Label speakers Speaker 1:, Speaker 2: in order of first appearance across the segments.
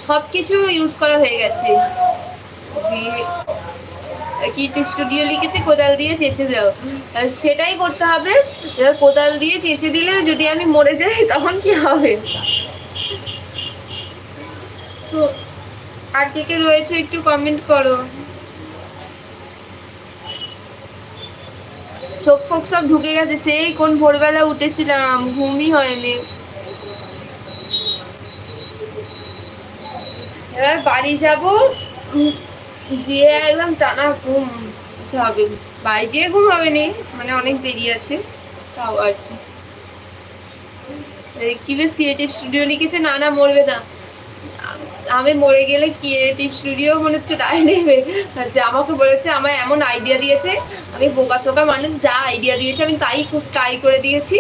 Speaker 1: সবকিছু ইউজ করা হয়ে গেছে। কি স্টুডিও লিখেছে কোদাল দিয়ে চেঁচে দাও, সেটাই করতে হবে। এবার কোদাল দিয়ে চেঁচে দিলে যদি আমি মরে যাই তখন কি হবে? তো আর কে কে রয়েছে একটু কমেন্ট করো। চোখ ফোক সব ঢুকে গেছে, সেই কোন ভোরবেলা উঠেছিলাম, ঘুমই হয়নি। এবার বাড়ি যাব, যে একদম টানা ঘুম হবে। বাড়ি যেয়ে ঘুম হবে নি, মানে অনেক দেরি আছে তাও আর কি। কি বেশ ক্রিয়েটিভ স্টুডিও লিখেছে, না না মরবে না। আমি মরে গেলে ক্রিয়েটিভ স্টুডিও মনে হচ্ছে তাই নেবে। আচ্ছা, আমাকে বলেছে, আমার এমন আইডিয়া দিয়েছে, আমি বোকা শোকা মানুষ, যা আইডিয়া দিয়েছে আমি তাই খুব ট্রাই করে দিয়েছি,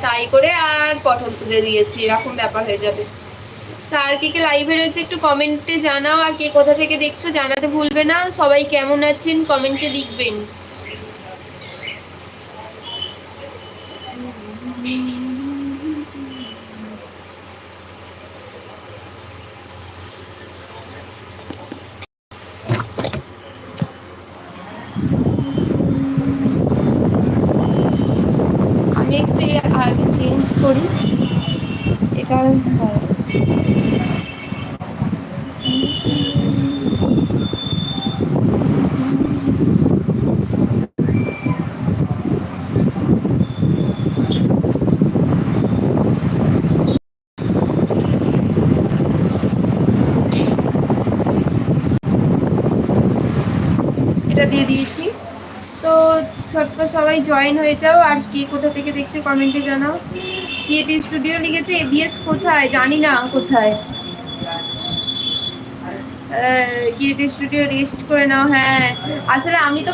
Speaker 1: ট্রাই করে আর পটল তুলে দিয়েছি, এরকম ব্যাপার হয়ে যাবে। তা আর কে কে লাইভে রয়েছে একটু কমেন্টে জানাও, আর কে কোথা থেকে দেখছো জানাতে ভুলবে না। সবাই কেমন আছেন কমেন্টে লিখবেন। আমি একটু আগে চেঞ্জ করি এটা। এটা দিয়ে দিয়েছি। তো ছোট্ট সবাই জয়েন হয়ে যাও, আর কে কোথা থেকে দেখছো কমেন্টে জানাও। ক্রিয়েটিভ স্টুডিও লিখেছে, এবিএস কোথায় জানি না কোথায়। ক্রিয়েটিভ স্টুডিও রেজিস্ট করে নাও। হ্যাঁ, আসলে আমি তো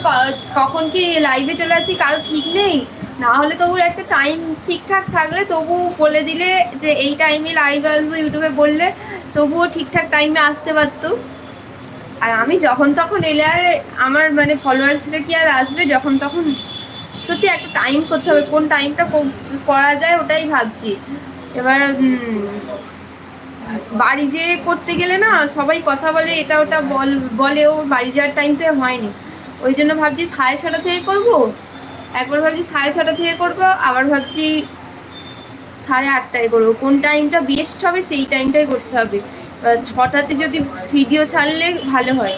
Speaker 1: কখন কি লাইভে চলে আসি কারো ঠিক নেই, না হলে তবু একটা টাইম ঠিকঠাক থাকলে তবু বলে দিলে যে এই টাইমে লাইভ আসবো ইউটিউবে বললে তবুও ঠিকঠাক টাইমে আসতে পারতো। আর আমি যখন তখন এলে আর আমার মানে ফলোয়ার্সরা কি আর আসবে যখন তখন? সত্যি একটা টাইম করতে হবে, কোন টাইমটা করা যায় ওটাই ভাবছি। এবার বাড়ি যেয়ে করতে গেলে না সবাই কথা বলে, এটা ওটা বলেও বাড়ি যাওয়ার টাইমটা হয়নি। ওই জন্য ভাবছি 6:30 থেকে করবো, একবার ভাবছি 6:30 থেকে করবো, আবার ভাবছি 8:30টায় করবো। কোন টাইমটা বেস্ট হবে সেই টাইমটাই করতে হবে। 6টাতে যদি ভিডিও ছাড়লে ভালো হয়।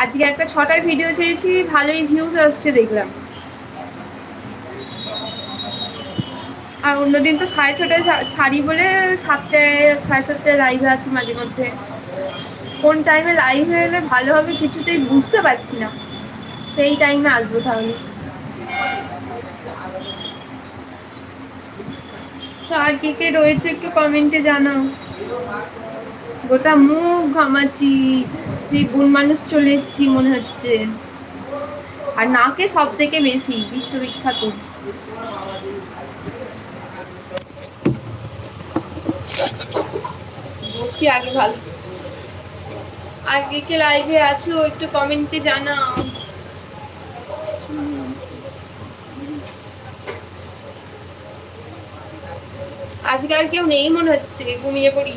Speaker 1: আজকে একটা 6টায় ভিডিও ছেড়েছি, ভালোই ভিউজ আসছে দেখলাম। আর অন্যদিন তো 6:30টায় ছাড়ি বলে 7টায় 7:30টায় লাইভে আছি মাঝে মধ্যে। কোন টাইমে লাইভ হয়ে এলে ভালো হবে কিছুতেই বুঝতে পারছি না, সেই টাইমে আসবো তাহলে। তো আর কে কে রয়েছে একটু কমেন্টে জানাও। গোটা মুখ ঘামাচ্ছি, সেই গুণ মানুষ চলে এসেছি মনে হচ্ছে। আর নাকে সব থেকে বেশি বিশ্ববিখ্যাত। বসি আগে ভালো। আর কে কে লাইভে আছো একটু কমেন্টে জানাও। আজকে আর কেউ নেই মনে হচ্ছে, ঘুমিয়ে পড়ি।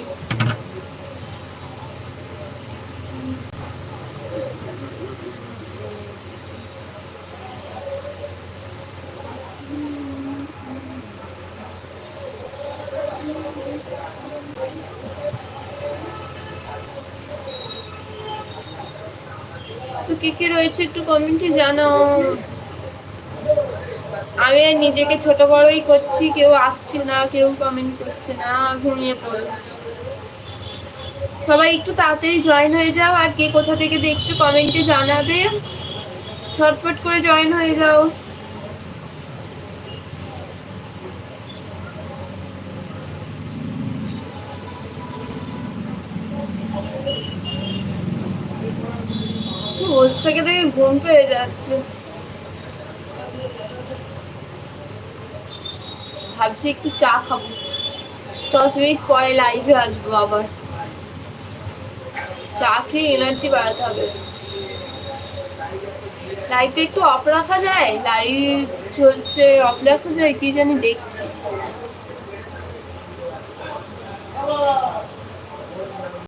Speaker 1: তো কে কে রয়েছে একটু কমেন্টে জানাও। আমি নিজেকে ছোট বড়ই করছি, কেউ আসছে না, কেউ কমেন্ট করছে না, ঘুমিয়ে পড়ো। সবাই একটু তাড়াতাড়ি জয়েন হয়ে যাও, আর কে কোথা থেকে দেখছো কমেন্টে জানাবে, ঝটপট করে জয়েন হয়ে যাও। বসে থেকে থেকে ঘুম পেয়ে যাচ্ছে, ভাবছি একটু চা খাবো, 10 মিনিট পরে লাইভে আসবো আবার। চা খেয়ে এনার্জি বাড়াতে হবে। লাইভটা একটু অফ রাখা যায়, লাইভ চলছে অফ রাখা যায় কি জানি, দেখছি।